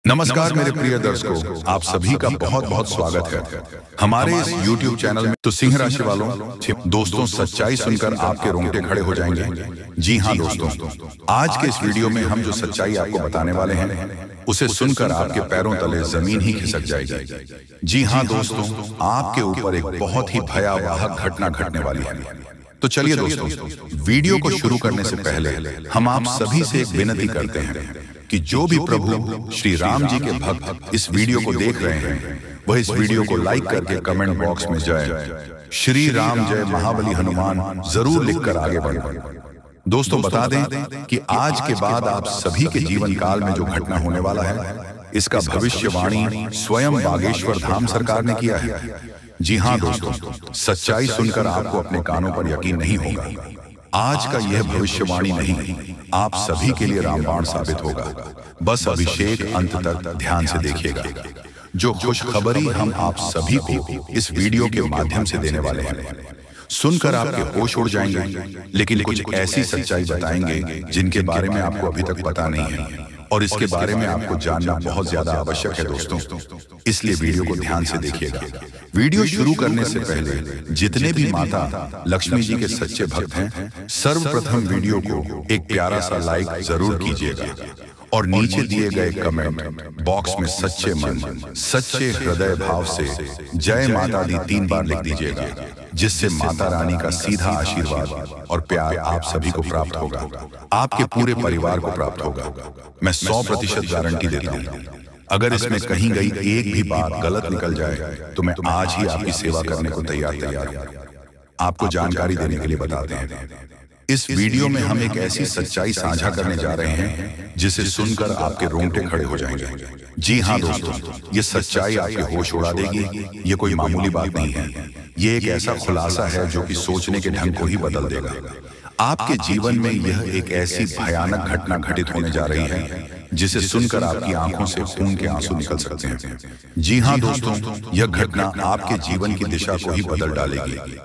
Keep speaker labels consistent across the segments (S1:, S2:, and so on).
S1: नमस्कार मेरे प्रिय दर्शकों, आप सभी का बहुत बहुत स्वागत है हमारे इस YouTube चैनल में। तो सिंह राशि वालों, दोस्तों, सच्चाई सुनकर आपके रोंगटे खड़े हो जाएंगे। जी हाँ दोस्तों, आज के इस वीडियो में हम जो सच्चाई आपको बताने वाले हैं उसे सुनकर आपके पैरों तले जमीन ही खिसक जाएगी। जी हाँ दोस्तों, आपके ऊपर एक बहुत ही भयावह घटना घटने वाली है। तो चलिए दोस्तों, वीडियो को शुरू करने से पहले हम आप सभी से एक विनती करते हैं कि जो भी प्रभु श्री राम जी के भक्त इस वीडियो को देख रहे हैं वह इस वीडियो को लाइक करके कमेंट बॉक्स में जय श्री राम जय महाबली हनुमान जरूर लिखकर आगे बढ़ें। दोस्तों, बता दें कि आज के बाद आप सभी के जीवन काल में जो घटना होने वाला है इसका भविष्यवाणी स्वयं बागेश्वर धाम सरकार ने किया है। जी हाँ दोस्तों, सच्चाई सुनकर आपको अपने कानों पर यकीन नहीं होगा। आज का यह भविष्यवाणी नहीं, आप सभी के लिए रामबाण साबित होगा। बस अभिषेक अंत तक ध्यान से देखिएगा। जो खुशखबरी हम आप सभी को इस वीडियो के माध्यम से देने वाले हैं, सुनकर आपके होश उड़ जाएंगे। लेकिन कुछ ऐसी सच्चाई बताएंगे जिनके बारे में आपको अभी तक पता नहीं है और इसके बारे में आपको जानना बहुत ज्यादा आवश्यक है दोस्तों। इसलिए वीडियो को ध्यान से देखिएगा। वीडियो शुरू करने से पहले जितने भी माता लक्ष्मी जी के सच्चे भक्त हैं, सर्वप्रथम वीडियो को एक प्यारा सा लाइक जरूर कीजिएगा और नीचे दिए गए कमेंट बॉक्स में सच्चे मन, सच्चे हृदय भाव से जय माता दी 3 बार लिख दीजिएगा, जिससे माता रानी का सीधा आशीर्वाद और प्यार आप सभी को प्राप्त होगा, आपके पूरे परिवार को प्राप्त होगा। मैं 100% गारंटी देता हूँ। अगर इसमें कहीं गई एक भी बात गलत निकल जाए तो मैं आज ही आपकी सेवा करने को तैयार हूँ। आपको जानकारी देने के लिए बताते हैं, इस वीडियो में हम एक ऐसी सच्चाई साझा करने जा रहे हैं जिसे सुनकर आपके रोंगटे खड़े हो जाएंगे। जी हाँ दोस्तों, ये सच्चाई आपके होश उड़ा देगी। ये कोई मामूली बात नहीं है, ये एक ऐसा खुलासा है जो कि सोचने के ढंग को ही बदल देगा। आपके जीवन में यह एक ऐसी भयानक घटना घटित होने जा रही है जिसे सुनकर आपकी आंखों से खून के आंसू निकल सकते हैं। जी हाँ दोस्तों, यह घटना आपके जीवन की दिशा को ही बदल डालेगी।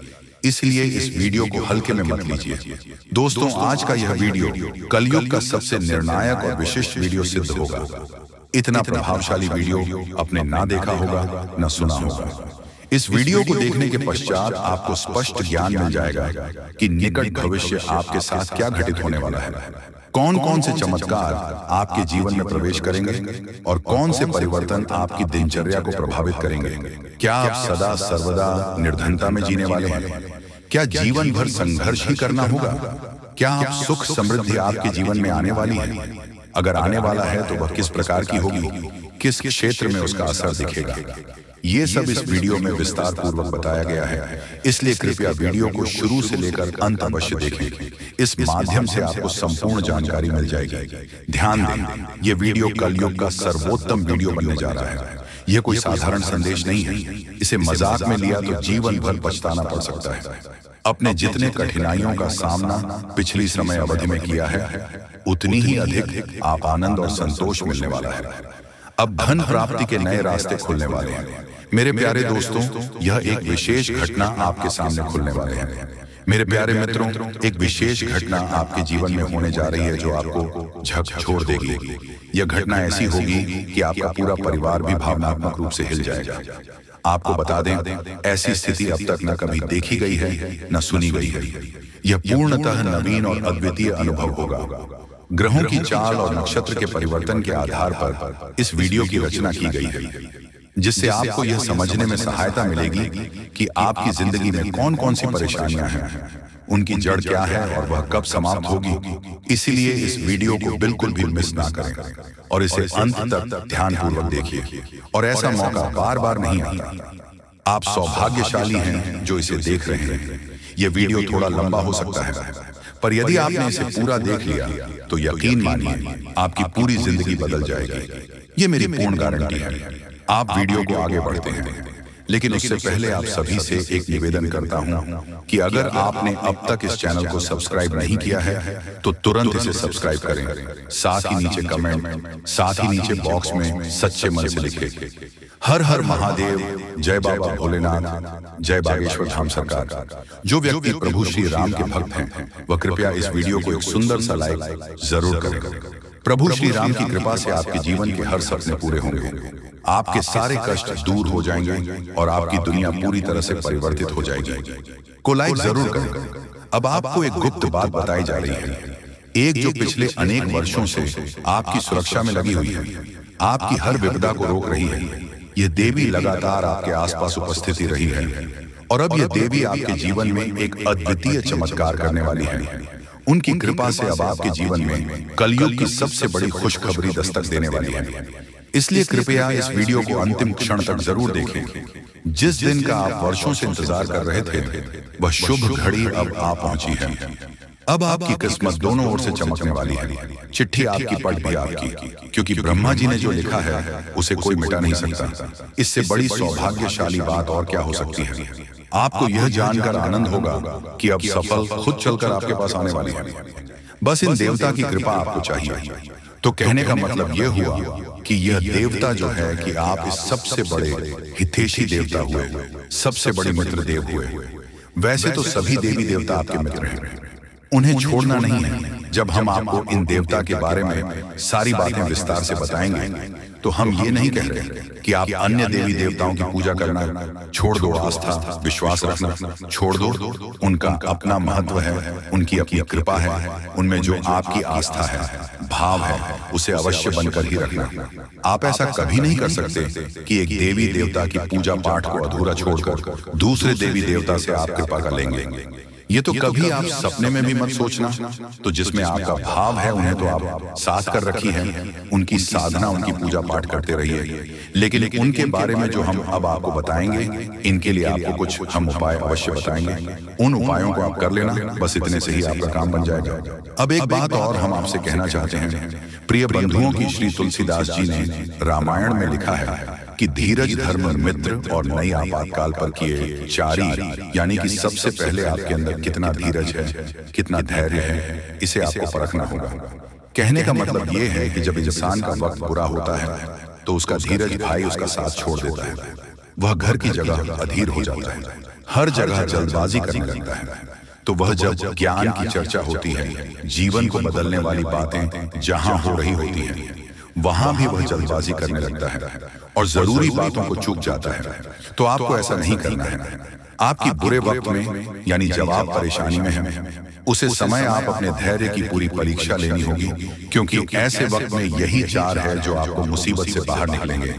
S1: इसलिए इस वीडियो को हल्के में मत लीजिए। दोस्तों, आज का यह वीडियो कलयुग का सबसे निर्णायक और विशिष्ट वीडियो सिद्ध होगा। इतना प्रभावशाली वीडियो आपने ना देखा होगा, ना सुना होगा। इस वीडियो को देखने के पश्चात आपको स्पष्ट ज्ञान मिल जाएगा कि निकट भविष्य आपके साथ क्या घटित होने वाला है। कौन कौन से चमत्कार आपके जीवन में प्रवेश करेंगे और कौन से परिवर्तन आपकी दिनचर्या को प्रभावित करेंगे। क्या आप सदा सर्वदा निर्धनता में जीने वाले हैं? क्या जीवन भर संघर्ष ही करना होगा? क्या आप सुख समृद्धि आपके जीवन में आने वाली है? अगर आने वाला है तो वह किस प्रकार की होगी, किस क्षेत्र में उसका असर दिखेगा, ये सब इस वीडियो में विस्तार पूर्वक बताया गया है। इसलिए कृपया वीडियो को शुरू से लेकर अंत अवश्य देखें। इस माध्यम से आपको संपूर्ण जानकारी मिल जाएगी। ध्यान दें, ये वीडियो कलयुग का सर्वोत्तम वीडियो बनने जा रहा है। यह कोई साधारण संदेश नहीं है। इसे मजाक में लिया तो जीवन भर पछताना पड़ सकता है। अपने जितने कठिनाइयों का सामना पिछली समय अवधि में किया है, उतनी ही अधिक आप आनंद और संतोष मिलने वाला है। अब धन प्राप्ति के नए रास्ते खुलने वाले हैं। मेरे प्यारे दोस्तों, यह एक विशेष घटना आपके सामने खुलने वाले हैं। मेरे प्यारे मित्रों, एक विशेष घटना आपके जीवन में होने जा रही है जो आपको झकझोर देगी। यह घटना ऐसी होगी कि आपका पूरा परिवार भी भावनात्मक रूप से हिल जाएगा। आपको बता दें, ऐसी स्थिति अब तक न कभी देखी गई है, न सुनी गई है। यह पूर्णतः नवीन और अद्वितीय अनुभव होगा। ग्रहों की चाल और नक्षत्र के परिवर्तन के आधार पर इस वीडियो की रचना की गई है, जिससे आपको यह समझने में सहायता मिलेगी कि आपकी जिंदगी में कौन कौन सी परेशानियां हैं, उनकी जड़ क्या है और वह कब समाप्त होगी। इसीलिए इस वीडियो को बिल्कुल भी मिस ना करें और इसे अंत तक ध्यानपूर्वक देखिए। और ऐसा मौका बार बार नहीं आता। आप सौभाग्यशाली हैं जो इसे देख रहे हैं। यह वीडियो थोड़ा लंबा हो सकता है, पर यदि आपने इसे पूरा देख लिया तो यकीन मानिए आपकी पूरी जिंदगी बदल जाएगी। ये मेरी पूर्ण गारंटी है। आप वीडियो को आगे बढ़ते हैं, लेकिन उससे पहले आप सभी से एक निवेदन करता हूं कि अगर आपने अब तक इस चैनल को सब्सक्राइब नहीं किया है तो तुरंत इसे सब्सक्राइब करें। साथ ही नीचे कमेंट, साथ ही नीचे बॉक्स में सच्चे मन से लिखें, हर हर महादेव, जय बाबा भोलेनाथ, जय बागेश्वर धाम सरकार। जो व्यक्ति प्रभु श्री राम के भक्त हैं वह कृपया इस वीडियो को एक सुंदर सा लाइक जरूर करें। प्रभु श्री राम की कृपा से आपके जीवन के हर सपने पूरे होंगे, आपके सारे कष्ट दूर हो जाएंगे और आपकी दुनिया पूरी तरह से परिवर्तित हो जाएगी। को लाइक जरूर करें। अब आपको एक गुप्त बात बताई जा रही है, एक जो पिछले अनेक वर्षों से आपकी सुरक्षा में लगी हुई है, आपकी हर विपदा को रोक रही है। यह देवी लगातार आपके आसपास उपस्थित रही है और अब यह देवी आपके जीवन में एक अद्वितीय चमत्कार करने वाली है। उनकी कृपा से अब आपके जीवन में कलयुग की सबसे बड़ी खुशखबरी दस्तक देने वाली है। इसलिए कृपया इस वीडियो को अंतिम क्षण तक जरूर देखें। जिस दिन का आप वर्षों से इंतजार कर रहे थे, वह शुभ घड़ी अब आ पहुंची है। अब आपकी किस्मत दोनों ओर से चमकने वाली है। चिट्ठी आपकी, पट भी आपकी, क्योंकि ब्रह्मा जी ने जो लिखा है उसे कोई मिटा नहीं सकता। इससे बड़ी सौभाग्यशाली बात और क्या हो सकती है। आपको यह जानकर आनंद होगा कि अब सफल खुद चलकर आपके पास आने वाली है। बस इन देवता की कृपा आपको चाहिए। तो कहने का मतलब यह हुआ कि यह देवता जो है कि आप इस सबसे बड़े हितैषी देवता हुए, सबसे बड़े मित्र देव हुए। वैसे तो सभी देवी देवता आपके मित्र हैं, उन्हें छोड़ना नहीं है। जब हम आपको इन देवता के बारे में सारी बातें विस्तार से बताएंगे तो हम ये नहीं कह रहे कि आप अन्य देवी देवताओं की पूजा करना छोड़ दो, आस्था विश्वास रखना छोड़ दो। उनका अपना महत्व है, उनकी अपनी कृपा है, उनमें जो आपकी आस्था है, भाव है, उसे अवश्य बनकर ही रखना। आप ऐसा कभी नहीं कर सकते कि एक देवी देवता की पूजा पाठ को अधूरा छोड़कर दूसरे देवी देवता से आप कृपा कर लेंगे। ये तो कभी आप सपने में भी मत सोचना। तो जिसमें आपका भाव है उन्हें तो आप साथ कर रखी है, उनकी साधना, उनकी पूजा पाठ करते रहिए। लेकिन उनके बारे में जो हम अब आपको बताएंगे, इनके लिए आपको कुछ हम उपाय अवश्य बताएंगे। उन उपायों को आप कर लेना, बस इतने से ही आपका काम बन जाएगा। अब एक बात और हम आपसे कहना चाहते हैं। प्रिय बंधुओं की श्री तुलसीदास जी ने रामायण में लिखा है कि धीरज धर्म मित्र और नई आपातकाल पर किए चारी, यानी कि सबसे पहले आपके अंदर कितना धीरज है, कितना धैर्य है, इसे आपको परखना होगा। कहने का मतलब ये है कि जब इंसान का वक्त बुरा होता है तो उसका धीरज भाई उसका साथ छोड़ देता है। वह घर की जगह अधीर हो जाता है, हर जगह जल्दबाजी करने लगता है। तो वह जब ज्ञान की चर्चा होती है, जीवन को बदलने वाली बातें जहां हो रही होती हैं, वहां भी वह जल्दबाजी करने लगता है और जरूरी बातों को चूक जाता है। तो आपको ऐसा नहीं करना है। आपकी बुरे वक्त में, यानी जब आप परेशानी में हैं, उसे समय आप अपने धैर्य की पूरी परीक्षा लेनी होगी, क्योंकि ऐसे वक्त में यही चार है जो आपको मुसीबत से बाहर निकलेंगे।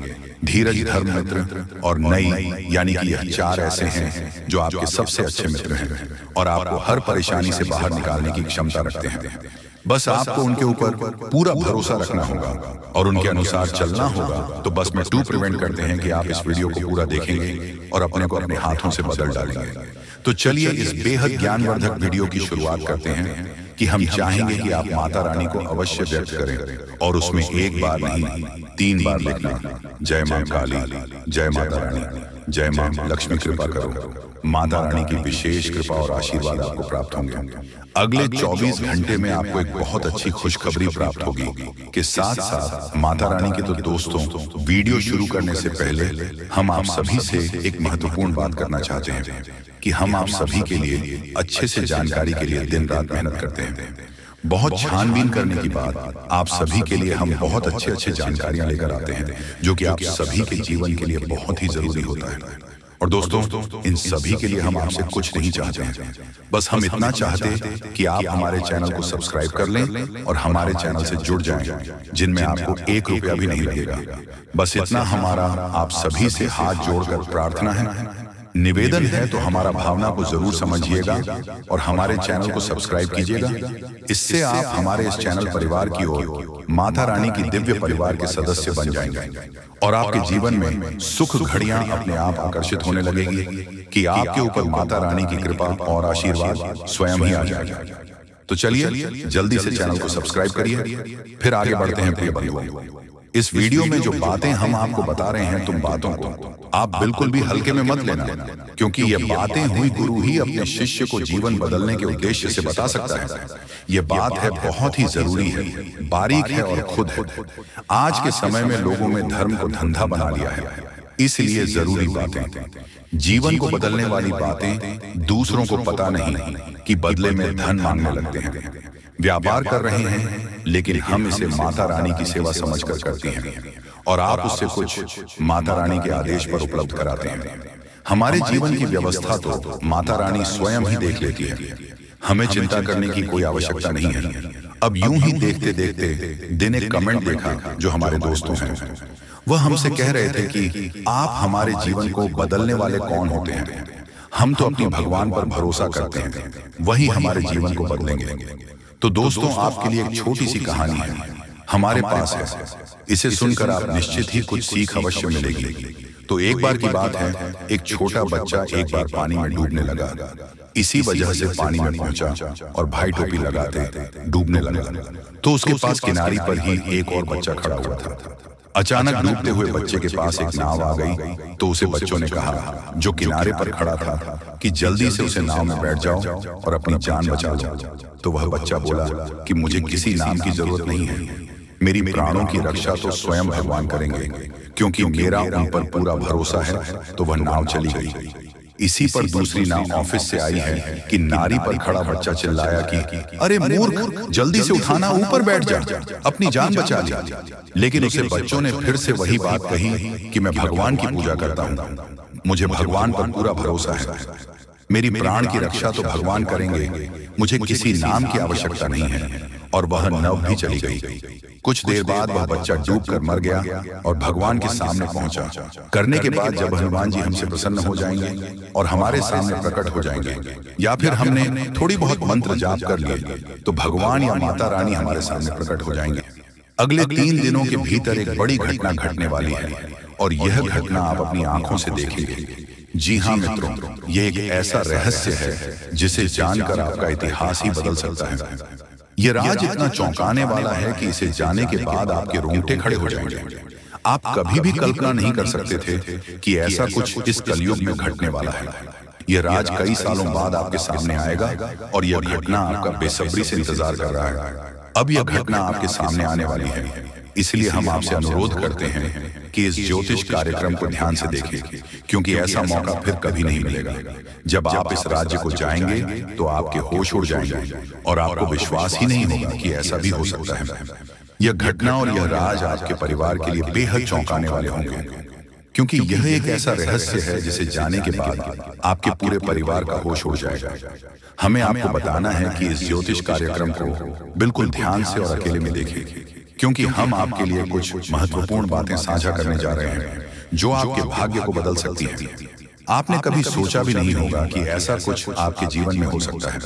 S1: धीरज, धर्म, मित्र और नई, यानी कि यह चार ऐसे हैं जो आपके सबसे अच्छे मित्र हैं और आपको हर परेशानी से बाहर निकालने की क्षमता रखते हैं। बस आपको उनके ऊपर पूरा भरोसा रखना होगा और उनके अनुसार चलना होगा। तो बस में टू प्रिवेंट करते हैं कि आप इस वीडियो को पूरा देखेंगे और अपने को अपने हाथों से बदल डालेंगे। तो चलिए इस बेहद ज्ञानवर्धक वीडियो की शुरुआत करते हैं कि हम चाहेंगे कि आप माता रानी को अवश्य व्यक्त करें और उसमें एक बार नहीं 3 बार लिखना, जय मां काली, जय माता रानी, जय मां लक्ष्मी कृपा करो। माता रानी की विशेष कृपा और आशीर्वाद आपको प्राप्त होंगे। अगले 24 घंटे में आपको एक बहुत अच्छी खुशखबरी प्राप्त होगी कि साथ साथ माता रानी के तो दोस्तों, वीडियो शुरू करने से पहले हम आप सभी से एक महत्वपूर्ण बात करना चाहते हैं कि हम आप सभी के लिए अच्छे से जानकारी के लिए दिन रात मेहनत करते हैं। बहुत छानबीन करने के बाद आप सभी के लिए हम बहुत अच्छे जानकारियां लेकर आते हैं, जो कि आप सभी के जीवन के लिए बहुत ही जरूरी होता है। और दोस्तों, इन सभी के लिए हम आपसे कुछ नहीं चाहते हैं, बस हम इतना चाहते हैं कि आप हमारे चैनल को सब्सक्राइब कर लें और हमारे चैनल से जुड़ जाएं, जिनमें आपको 1 रुपया भी नहीं लगेगा। बस इतना हमारा आप सभी से हाथ जोड़कर प्रार्थना है, निवेदन है। तो हमारा भावना को जरूर समझिएगा और हमारे चैनल को सब्सक्राइब कीजिएगा। इससे आप हमारे इस चैनल परिवार की ओर माता रानी की दिव्य परिवार के सदस्य बन जाएंगे और आपके जीवन में सुख घड़ियां अपने आप आकर्षित होने लगेगी कि आपके ऊपर माता रानी की कृपा और आशीर्वाद स्वयं ही आ जाएगा। तो चलिए जल्दी से चैनल को सब्सक्राइब करिए, फिर आगे बढ़ते हैं प्रिय बंधुओं। इस वीडियो में जो बातें हम आपको बता रहे हैं, तुम बातों को आप बिल्कुल भी हल्के में मत लेना, क्योंकि ये बातें हुई गुरु ही अपने शिष्य को जीवन बदलने के उद्देश्य से बता सकता है। ये बात है बहुत ही जरूरी है, बारीक है और खुद है। आज के समय में लोगों में धर्म को धंधा बना लिया है, इसलिए जरूरी बातें, जीवन को बदलने वाली बातें दूसरों को पता नहीं कि बदले में धन मांगने लगते हैं। व्यापार कर रहे हैं, लेकिन हम इसे माता रानी की सेवा समझकर करते हैं और आप उससे कुछ माता रानी के आदेश पर उपलब्ध कराते हैं। हमारे जीवन की व्यवस्था तो माता रानी स्वयं ही देख लेती है, हमें चिंता करने की कोई आवश्यकता नहीं है। अब यूं ही देखते देखते दिन एक कमेंट देखा जो हमारे दोस्तों हैं। वह हमसे कह रहे थे कि आप हमारे जीवन को बदलने वाले कौन होते हैं? हम तो अपने भगवान पर भरोसा करते हैं, वही हमारे जीवन को बदलेंगे। तो दोस्तों, आपके लिए एक छोटी सी कहानी है, हमारे पास है। इसे सुनकर आप निश्चित ही कुछ सीख अवश्य मिलेगी। तो एक बार की बात है, एक छोटा बच्चा एक बार पानी में डूबने लगा। इसी वजह से पानी में पहुंचा और भाई टोपी लगाते डूबने लगा। तो उसके पास किनारे पर ही एक और बच्चा खड़ा हुआ था। अचानक डूबते हुए बच्चे के पास एक नाव आ गई। तो उसे बच्चों ने कहा, जो किनारे पर खड़ा था, कि जल्दी से उसे नाव में बैठ जाओ और अपनी जान बचा लो। तो वह बच्चा बोला कि मुझे किसी नाम की जरूरत नहीं है, मेरी प्राणों की रक्षा तो स्वयं भगवान करेंगे, क्योंकि मेरा उन पर पूरा भरोसा है। तो वह नाव चली गई। इसी पर दूसरी नाव ऑफिस से आई है कि नारी पर खड़ा बच्चा चिल्लाया कि अरे मूर्ख, जल्दी से उठाना, ऊपर बैठ जा, अपनी जान बचा ली। लेकिन उसे बच्चों ने फिर से वही बात कही कि मैं भगवान की पूजा करता हूँ, मुझे भगवान पर पूरा भरोसा है, मेरी प्राण की रक्षा तो भगवान करेंगे, मुझे किसी नाम की आवश्यकता नहीं है। और वह नाव भी चली गई। कुछ देर बाद वह बच्चा डूबकर मर गया और भगवान के सामने पहुंचा। करने के बाद जब हनुमान जी हमसे प्रसन्न हो जाएंगे और हमारे सामने प्रकट हो जाएंगे, या फिर हमने थोड़ी बहुत मंत्र जाप कर लिए, तो भगवान या माता रानी हमारे सामने प्रकट हो जाएंगे। अगले 3 दिनों के भीतर एक बड़ी घटना घटने वाली है और यह घटना आप अपनी आंखों से देखेंगे। जी हाँ मित्रों, यह एक ऐसा रहस्य है जिसे जानकर आपका इतिहास ही बदल सकता है। यह राज इतना चौंकाने वाला है कि इसे जाने के बाद आपके रोंगटे खड़े हो जाएंगे। आप कभी भी कल्पना नहीं कर सकते थे कि ऐसा कुछ इस कलयुग में घटने वाला है। यह राज कई सालों बाद आपके सामने आएगा और यह घटना आपका बेसब्री से इंतजार कर रहा है। अब यह घटना आपके सामने आने वाली है, इसलिए हम आपसे अनुरोध करते हैं कि इस ज्योतिष कार्यक्रम को ध्यान से देखें, क्योंकि ऐसा मौका फिर कभी नहीं मिलेगा। जब आप इस राज्य को जाएंगे तो आपके होश उड़ जाएंगे और आपको विश्वास ही नहीं होगा कि ऐसा भी हो सकता है। यह घटना और यह राज आपके परिवार के लिए बेहद चौंकाने वाले होंगे, क्योंकि यह एक ऐसा रहस्य है जिसे जाने के बाद आपके पूरे परिवार का होश उड़ जाएगा। हमें आपको बताना है कि इस ज्योतिष कार्यक्रम को बिल्कुल ध्यान से और अकेले में देखें, क्योंकि हम आपके लिए कुछ महत्वपूर्ण बातें साझा करने जा रहे हैं जो आपके भाग्य को बदल सकती हैं। आपने कभी सोचा भी नहीं होगा कि ऐसा कुछ आपके जीवन में हो सकता है,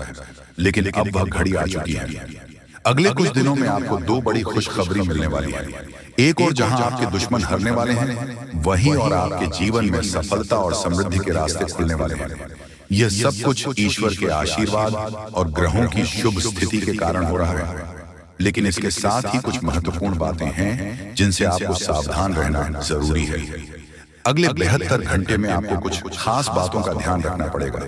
S1: लेकिन अब वह घड़ी आ चुकी है। अगले कुछ दिनों में आपको 2 बड़ी खुशखबरी मिलने वाली है। एक और जहां आपके दुश्मन हारने वाले हैं, वहीं और आपके जीवन में सफलता और समृद्धि के रास्ते खुलने वाले हैं। यह सब कुछ ईश्वर के आशीर्वाद और ग्रहों की शुभ स्थिति के कारण हो रहा है। लेकिन इसके साथ ही कुछ महत्वपूर्ण बातें हैं जिनसे आपको सावधान रहना जरूरी है। अगले 72 घंटे में आपको कुछ खास बातों का ध्यान रखना पड़ेगा,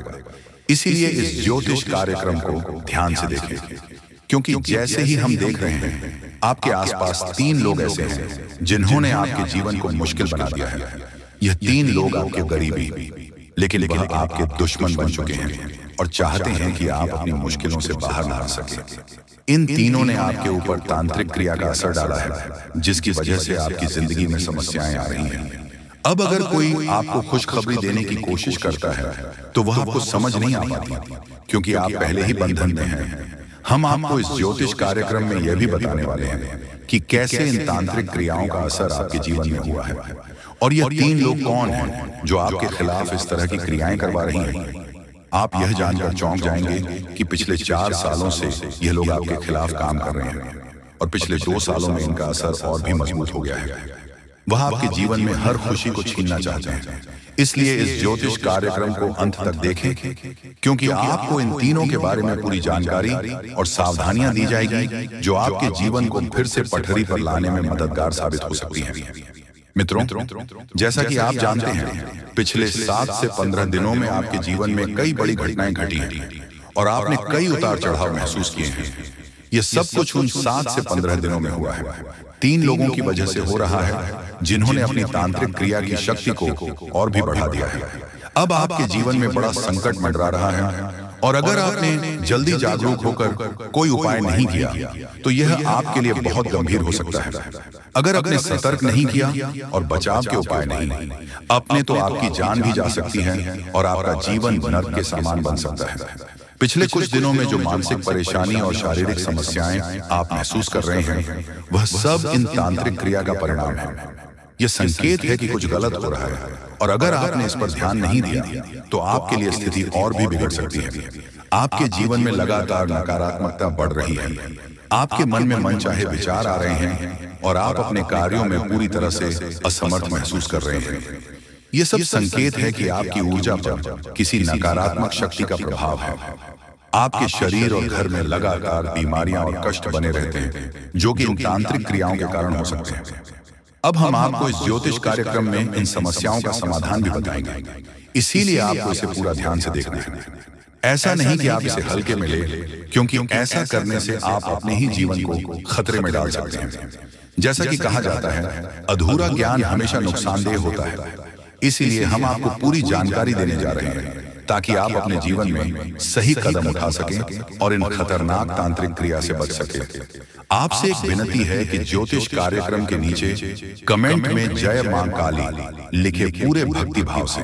S1: इसीलिए इस ज्योतिष कार्यक्रम को ध्यान से देखें, क्योंकि जैसे ही हम देख रहे हैं आपके आसपास 3 लोग ऐसे हैं जिन्होंने आपके जीवन को मुश्किल बना दिया है। यह 3 लोग आपके करीबी, लेकिन वह आपके दुश्मन बन चुके हैं और चाहते हैं कि आप अपनी मुश्किलों से बाहर ना आ सके। इन तीनों ने आपके ऊपर तांत्रिक क्रिया का असर डाला है, जिसकी वजह से आपकी जिंदगी में समस्याएं आ रही हैं। अब अगर कोई आपको खुशखबरी देने की कोशिश करता है तो वह आपको समझ नहीं आ पाती, क्योंकि आप पहले ही बंधन में हैं। हम आपको इस ज्योतिष कार्यक्रम में यह भी बताने वाले हैं कि कैसे इन तांत्रिक क्रियाओं का असर आपके जीवन में हुआ है और यह 3 लोग कौन हैं जो आपके खिलाफ इस तरह की क्रियाएं करवा रही हैं। आप यह जानकर चौंक जाएंगे कि पिछले 4 सालों से यह लोग आपके खिलाफ काम कर रहे हैं और पिछले 2 सालों में इनका असर और भी मजबूत हो गया है। वह आपके जीवन में हर खुशी को छीनना चाहते हैं। इसलिए इस ज्योतिष कार्यक्रम को अंत तक देखें, क्योंकि आपको इन तीनों के बारे में पूरी जानकारी और सावधानियां दी जाएगी जो आपके जीवन को फिर से पटरी पर लाने में मददगार साबित हो सकती हैं। मित्रों, जैसा कि आप जानते हैं, पिछले 7 से 15 दिनों में आपके जीवन में कई बड़ी घटनाएं घटी हैं और आपने कई उतार चढ़ाव महसूस किए हैं। यह सब कुछ उन 7 से 15 दिनों में हुआ है। 3 लोगों की वजह से हो रहा है जिन्होंने अपनी तांत्रिक क्रिया की शक्ति को और भी बढ़ा दिया है। अब आपके जीवन में बड़ा संकट मंडरा रहा है और अगर आपने जल्दी जागरूक होकर कोई उपाय नहीं किया तो यह आपके लिए बहुत गंभीर हो सकता है। अगर आपने सतर्क नहीं किया और बचाव के उपाय नहीं अपने तो आपकी जान भी जा सकती है और आपका जीवन नर्क के समान बन सकता है। पिछले कुछ दिनों में जो मानसिक परेशानी और शारीरिक समस्याएं आप महसूस कर रहे हैं वह सब इन तांत्रिक क्रिया का परिणाम है। यह संकेत है कि कुछ गलत हो रहा है और अगर आपने इस पर ध्यान नहीं दिया तो आपके लिए स्थिति और भी बिगड़ सकती है। आपके जीवन में लगातार नकारात्मकता बढ़ रही है, आपके मन में मनचाहे विचार आ रहे हैं और आप अपने कार्यों में पूरी तरह से असमर्थ महसूस कर रहे हैं। यह सब संकेत है कि आपकी ऊर्जा पर किसी नकारात्मक शक्ति का प्रभाव है। आपके शरीर और घर में लगातार बीमारियां और कष्ट बने रहते हैं जो कि इन तांत्रिक क्रियाओं के कारण हो सकते हैं। अब हम आपको इस ज्योतिष कार्यक्रम में इन समस्याओं का समाधान भी बताएंगे, इसीलिए आपको इसे पूरा ध्यान से देखना है। ऐसा नहीं कि आप इसे हल्के में ले, क्योंकि ऐसा करने से आप अपने ही जीवन को खतरे में डाल सकते हैं। जैसा कि कहा जाता है, अधूरा ज्ञान हमेशा नुकसानदेह होता है। इसीलिए हम आपको पूरी जानकारी देने जा रहे हैं ताकि आप अपने जीवन में सही कदम उठा सकें और इन खतरनाक तांत्रिक क्रिया से बच सकें। आपसे एक विनती है कि ज्योतिष कार्यक्रम के नीचे कमेंट में जय मां काली लिखे पूरे भक्ति भाव से,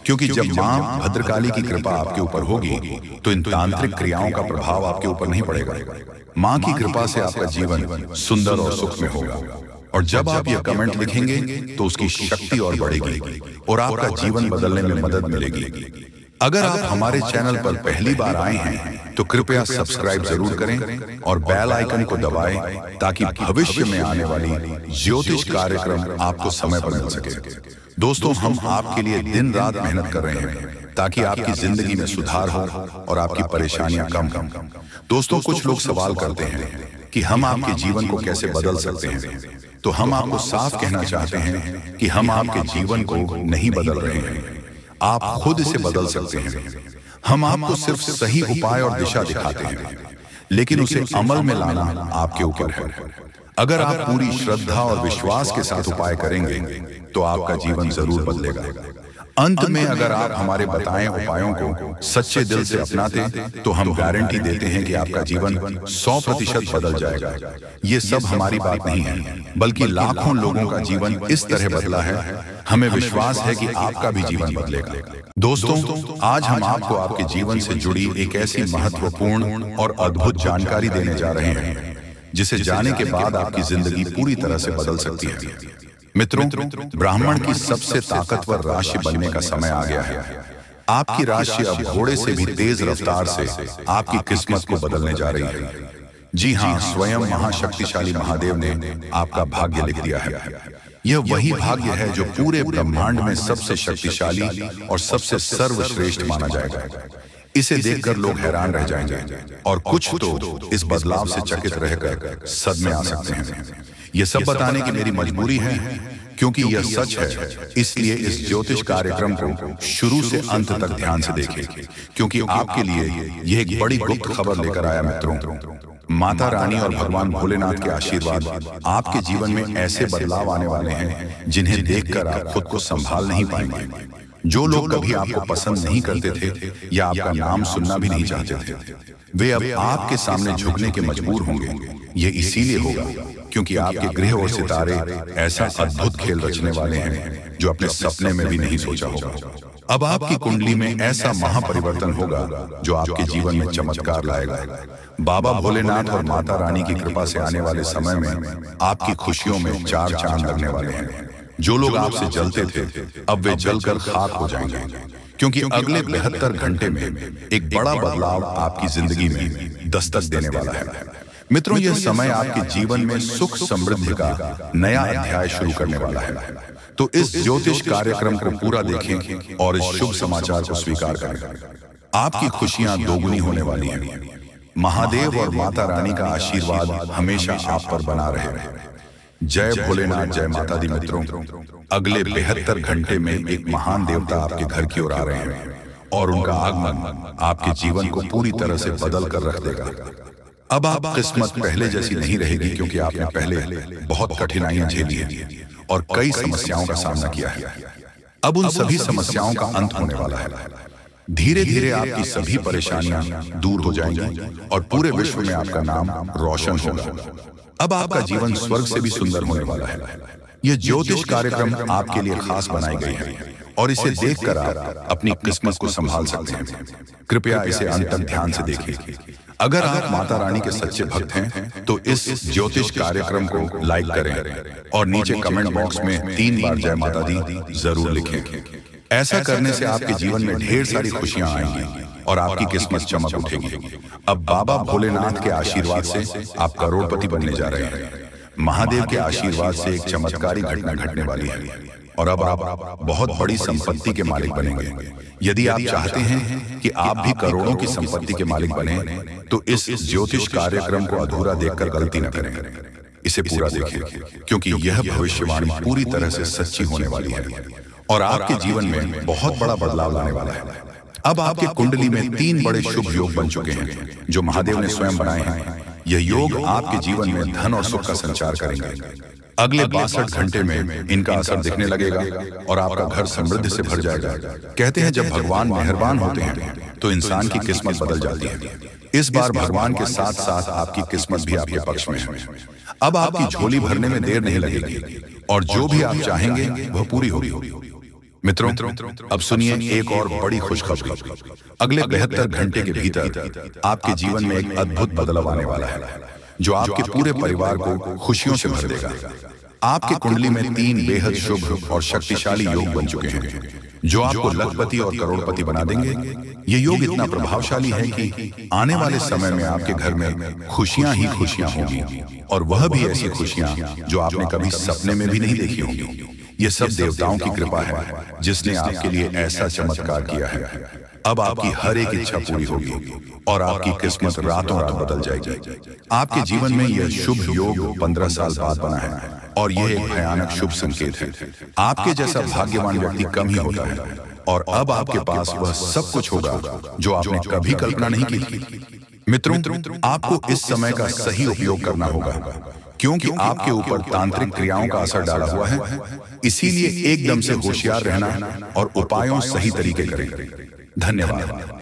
S1: क्योंकि जब मां भद्रकाली की कृपा आपके ऊपर होगी तो इन तांत्रिक क्रियाओं का प्रभाव आपके ऊपर नहीं पड़ेगा। मां की कृपा से आपका जीवन सुंदर और सुख में होगा और जब आप ये कमेंट लिखेंगे तो उसकी शक्ति और बढ़ेगी और आपका जीवन बदलने में मदद मिलेगी। अगर आप हमारे चैनल पर पहली बार आए हैं तो कृपया सब्सक्राइब जरूर करें और बेल आइकन को दबाएं ताकि भविष्य में आने वाली ज्योतिष कार्यक्रम आपको समय पर मिल सके। दोस्तों, हम आपके लिए दिन रात मेहनत कर रहे हैं ताकि आपकी जिंदगी में सुधार हो और आपकी परेशानियां कम हो। दोस्तों, कुछ लोग सवाल करते हैं कि हम आपके जीवन को कैसे बदल सकते हैं, तो हम आपको साफ कहना चाहते हैं कि हम आपके जीवन को नहीं बदल रहे हैं, आप खुद इसे बदल सकते हैं। हम आपको सिर्फ सही उपाय और दिशा दिखाते हैं, लेकिन उसे अमल में लाना आपके ऊपर है। अगर आप पूरी श्रद्धा और विश्वास के साथ उपाय करेंगे तो आपका जीवन जरूर बदलेगा। अंत में अगर आप हमारे बताए उपायों को सच्चे दिल से अपनाते तो हम गारंटी देते हैं कि आपका जीवन 100% बदल जाएगा। ये सब हमारी बात नहीं है, बल्कि लाखों लोगों का जीवन इस तरह बदला है। हमें विश्वास है कि आपका भी जीवन बदलेगा। दोस्तों, आज हम आपको आपके जीवन से जुड़ी एक ऐसी महत्वपूर्ण और अद्भुत जानकारी देने जा रहे हैं जिसे जाने के बाद आपकी जिंदगी पूरी तरह से बदल सकती है। मित्रों, ब्राह्मण की सबसे ताकतवर राशि बनने का समय आ गया है। आपकी राशि अब घोड़े से भी तेज रफ्तार से आपकी किस्मत को बदलने जा रही है। जी हाँ, स्वयं महाशक्तिशाली महादेव ने आपका भाग्य लिख दिया है। यह वही भाग्य है जो पूरे ब्रह्मांड में सबसे शक्तिशाली और सबसे सर्वश्रेष्ठ माना जाएगा। इसे देखकर लोग हैरान रह जाएंगे और कुछ तो इस बदलाव से चकित रहकर सदमे आ सकते हैं। यह सब बताने की मेरी मजबूरी है क्योंकि यह सच है, इसलिए इस ज्योतिष कार्यक्रम को शुरू से अंत तक ध्यान से देखें, क्योंकि आपके लिए यह एक बड़ी गुप्त खबर लेकर आया। मित्रों, माता रानी और भगवान भोलेनाथ के आशीर्वाद आपके जीवन में ऐसे बदलाव आने वाले हैं जिन्हें देखकर आप खुद को संभाल नहीं पाएंगे। जो लोग कभी आपको पसंद नहीं करते थे या आपका नाम सुनना भी नहीं चाहते थे, वे अब आपके सामने झुकने के मजबूर होंगे। ये इसीलिए होगा क्योंकि आपके ग्रह और सितारे ऐसा अद्भुत खेल रचने वाले हैं जो अपने सपने में भी नहीं सोचा होगा। अब आपकी कुंडली में ऐसा महापरिवर्तन होगा जो आपके जीवन में चमत्कार लाएगा। बाबा भोलेनाथ और माता रानी की कृपा से आने वाले समय में आपकी खुशियों में चार चांद लगने वाले हैं। जो लोग आपसे जलते थे अब वे जलकर खाक हो जाएंगे, क्योंकि अगले 72 घंटे में एक बड़ा बदलाव आपकी जिंदगी में दस्तक देने वाला है। मित्रों, यह समय आपके जीवन में सुख समृद्धि का नया अध्याय शुरू करने वाला है। तो इस ज्योतिष कार्यक्रम को पूरा देखें और इस शुभ समाचार को स्वीकार करें। आपकी खुशियां दोगुनी होने वाली हैं। महादेव और माता रानी का आशीर्वाद हमेशा आप पर बना रहे। जय भोलेनाथ, जय माता दी। मित्रों, अगले 72 घंटे में एक महान देवता आपके घर की ओर आ रहे हैं और उनका आगमन आपके जीवन को पूरी तरह से बदल कर रख देगा। अब आप किस्मत पहले जैसी नहीं रहेगी, क्योंकि आपने पहले बहुत कठिनाइयां झेली हैं और कई समस्याओं का सामना किया है। अब उन सभी समस्याओं का अंत होने वाला है। धीरे धीरे आपकी सभी परेशानियां दूर हो जाएंगी और पूरे विश्व में आपका नाम रोशन होगा। अब आपका जीवन स्वर्ग से भी सुंदर होने वाला है। यह ज्योतिष कार्यक्रम आपके लिए खास बनाई गई है और इसे देखकर आप अपनी किस्मत को संभाल सकते हैं। कृपया इसे अंत तक ध्यान से देखिए। अगर आप माता रानी के सच्चे भक्त हैं तो इस ज्योतिष कार्यक्रम को लाइक करें और नीचे कमेंट बॉक्स में 3 बार जय माता दी जरूर लिखें। ऐसा करने से आपके जीवन में ढेर सारी खुशियां आएंगी और आपकी किस्मत चमक उठेगी। अब बाबा भोलेनाथ के आशीर्वाद से आप करोड़पति बनने जा रहे हैं। महादेव के आशीर्वाद से एक चमत्कारी घटना घटने वाली है और अब आप बहुत बड़ी संपत्ति के मालिक बनेंगे। यदि आप चाहते हैं कि आप भी करोड़ों की संपत्ति के मालिक बने तो इस ज्योतिष कार्यक्रम को अधूरा देखकर गलती न करें। इसे पूरा देखिए क्योंकि यह भविष्यवाणी पूरी तरह से सच्ची होने वाली है और आपके जीवन में बहुत बड़ा बदलाव लाने वाला है। अब आपके कुंडली में 3 बड़े शुभ योग बन चुके हैं जो महादेव ने स्वयं बनाए हैं। यह योग आपके जीवन में धन और सुख का संचार करेंगे। अगले 62 घंटे में इनका असर दिखने लगेगा और आपका घर समृद्धि से भर जाएगा। कहते हैं जब भगवान मेहरबान होते हैं तो इंसान की किस्मत बदल जाती है। इस बार भगवान के साथ साथ आपकी किस्मत भी आपके पक्ष में है। अब आपकी झोली भरने में देर नहीं लगेगी और जो भी आप चाहेंगे वह पूरी होगी। मित्रों, अब सुनिए एक और बड़ी खुशखबरी। अगले 72 घंटे के भीतर आपके जीवन में एक अद्भुत बदलाव आने वाला है जो आपके पूरे परिवार को खुशियों से भर देगा। आपके कुंडली में 3 बेहद शुभ और शक्तिशाली योग बन चुके हैं जो आपको लखपति और करोड़पति बना देंगे। ये योग इतना प्रभावशाली है कि आने वाले समय में आपके घर में खुशियां ही खुशियां होंगी और वह भी ऐसी खुशियां जो आपने कभी सपने में भी नहीं देखी होंगी। ये सब देवताओं की कृपा है जिसने आपके लिए ऐसा चमत्कार किया है। अब आपकी हर एक इच्छा पूरी होगी और आपकी किस्मत रातों रात बदल जाएगी। आपके जीवन में यह शुभ योग 15 साल बाद बना है और यह एक भयानक शुभ संकेत है। आपके जैसा भाग्यवान व्यक्ति कम ही होता है और अब आपके पास वह सब कुछ होगा जो आपने कभी कल्पना नहीं की थी। मित्रों, आपको इस समय का सही उपयोग करना होगा क्योंकि आपके ऊपर तांत्रिक क्रियाओं का असर डाला हुआ है। इसीलिए एकदम से होशियार रहना और उपायों सही तरीके करें। धन्यवाद।